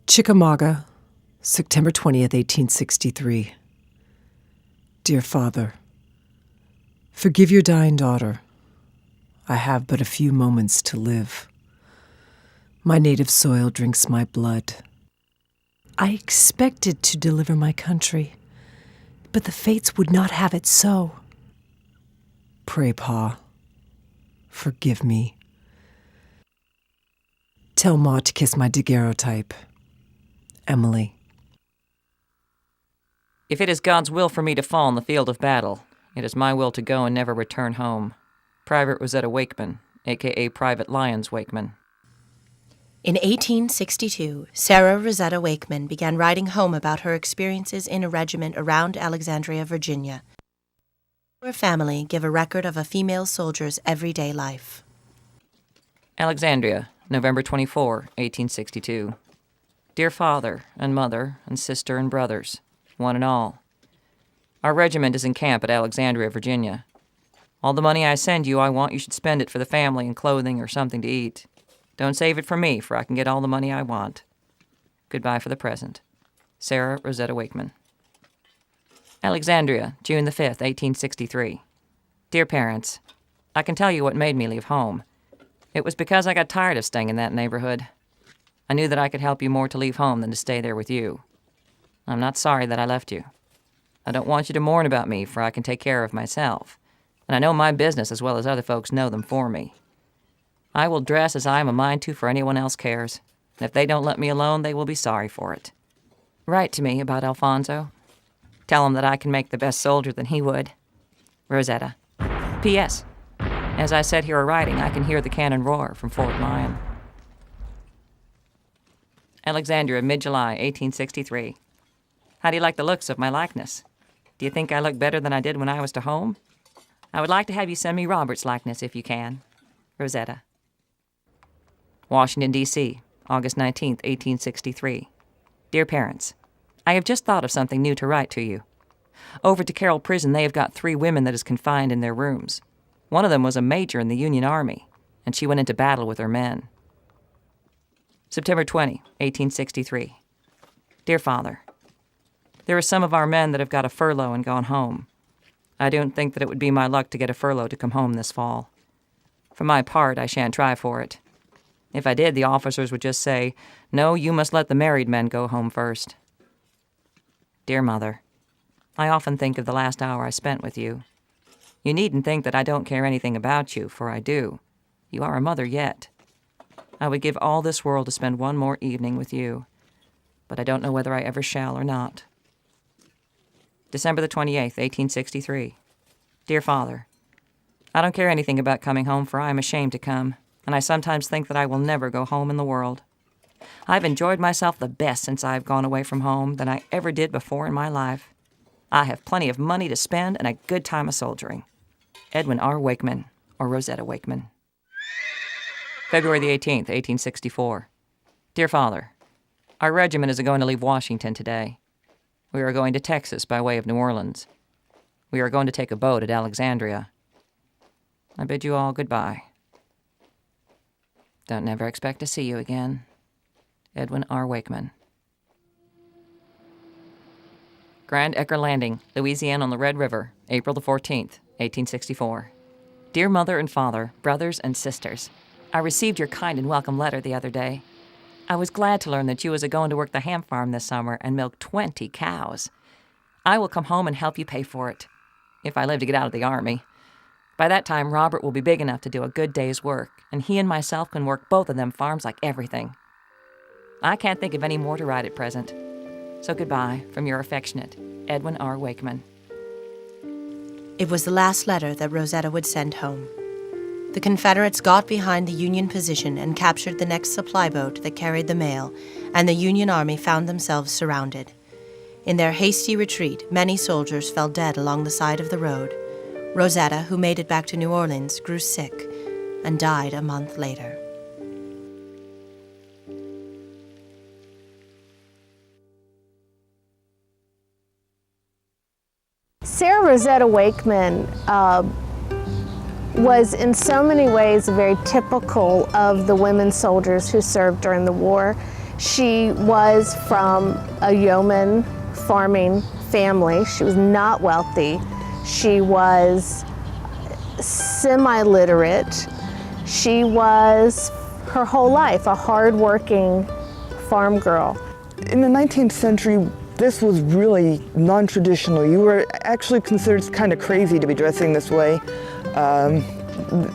Chickamauga, September 20th, 1863. Dear Father, forgive your dying daughter. I have but a few moments to live. My native soil drinks my blood. I expected to deliver my country, but the fates would not have it so. Pray, Pa, forgive me. Tell Ma to kiss my daguerreotype. Emily. If it is God's will for me to fall in the field of battle, it is my will to go and never return home. Private Rosetta Wakeman, a.k.a. Private Lyons Wakeman. In 1862, Sarah Rosetta Wakeman began writing home about her experiences in a regiment around Alexandria, Virginia. Her family give a record of a female soldier's everyday life. Alexandria, November 24, 1862. Dear Father and Mother and Sister and Brothers, one and all. Our regiment is in camp at Alexandria, Virginia. All the money I send you, I want you should spend it for the family and clothing or something to eat. Don't save it for me, for I can get all the money I want. Goodbye for the present. Sarah Rosetta Wakeman. Alexandria, June the 5th, 1863. Dear parents, I can tell you what made me leave home. It was because I got tired of staying in that neighborhood. I knew that I could help you more to leave home than to stay there with you. I'm not sorry that I left you. I don't want you to mourn about me, for I can take care of myself. And I know my business as well as other folks know them for me. I will dress as I am a mind to, for anyone else cares. And if they don't let me alone, they will be sorry for it. Write to me about Alfonso. Tell him that I can make the best soldier than he would. Rosetta. P.S. As I sit here writing, I can hear the cannon roar from Fort Lyon. Alexandria, mid-July, 1863. How do you like the looks of my likeness? Do you think I look better than I did when I was to home? I would like to have you send me Robert's likeness if you can. Rosetta. Washington, D.C., August 19, 1863. Dear parents, I have just thought of something new to write to you. Over to Carroll Prison, they have got 3 women that is confined in their rooms. One of them was a major in the Union Army, and she went into battle with her men. September 20, 1863. Dear Father, there are some of our men that have got a furlough and gone home. I don't think that it would be my luck to get a furlough to come home this fall. For my part, I shan't try for it. If I did, the officers would just say, "No, you must let the married men go home first." Dear Mother, I often think of the last hour I spent with you. You needn't think that I don't care anything about you, for I do. You are a mother yet. I would give all this world to spend one more evening with you, but I don't know whether I ever shall or not. December the 28th, 1863. Dear Father, I don't care anything about coming home, for I am ashamed to come, and I sometimes think that I will never go home in the world. I've enjoyed myself the best since I have gone away from home than I ever did before in my life. I have plenty of money to spend and a good time of soldiering. Edwin R. Wakeman, or Rosetta Wakeman. February the 18th, 1864. Dear Father, our regiment is going to leave Washington today. We are going to Texas by way of New Orleans. We are going to take a boat at Alexandria. I bid you all goodbye. Don't never expect to see you again. Edwin R. Wakeman. Grand Ecker Landing, Louisiana on the Red River, April the 14th, 1864. Dear Mother and Father, brothers and sisters, I received your kind and welcome letter the other day. I was glad to learn that you was a-going to work the ham farm this summer and milk 20 cows. I will come home and help you pay for it, if I live to get out of the Army. By that time, Robert will be big enough to do a good day's work, and he and myself can work both of them farms like everything. I can't think of any more to write at present. So goodbye from your affectionate Edwin R. Wakeman. It was the last letter that Rosetta would send home. The Confederates got behind the Union position and captured the next supply boat that carried the mail, and the Union Army found themselves surrounded. In their hasty retreat, many soldiers fell dead along the side of the road. Rosetta, who made it back to New Orleans, grew sick and died a month later. Sarah Rosetta Wakeman was in so many ways very typical of the women soldiers who served during the war. She was from a yeoman farming family. She was not wealthy. She was semi-literate. She was, her whole life, a hard-working farm girl. In the 19th century, this was really non-traditional. You were actually considered kind of crazy to be dressing this way.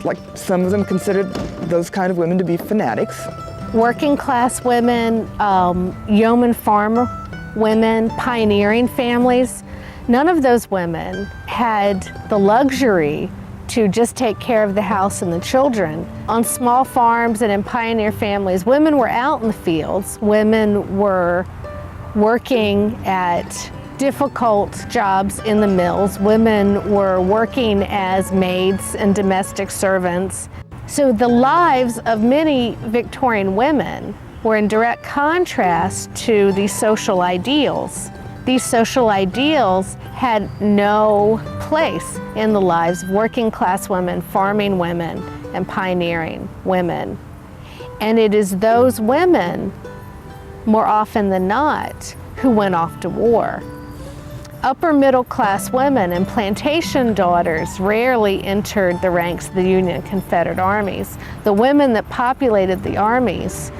Like some of them considered those kind of women to be fanatics. Working class women, yeoman farmer women, pioneering families, none of those women had the luxury to just take care of the house and the children. On small farms and in pioneer families, women were out in the fields. Women were working at difficult jobs in the mills. Women were working as maids and domestic servants. So the lives of many Victorian women were in direct contrast to these social ideals. These social ideals had no place in the lives of working class women, farming women, and pioneering women. And it is those women, more often than not, who went off to war. Upper middle class women and plantation daughters rarely entered the ranks of the Union and Confederate armies. The women that populated the armies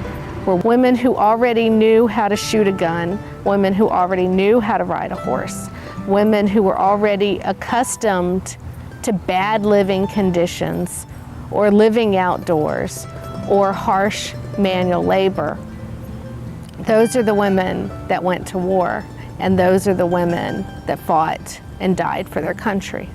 were women who already knew how to shoot a gun, women who already knew how to ride a horse, women who were already accustomed to bad living conditions or living outdoors or harsh manual labor. Those are the women that went to war, and those are the women that fought and died for their country.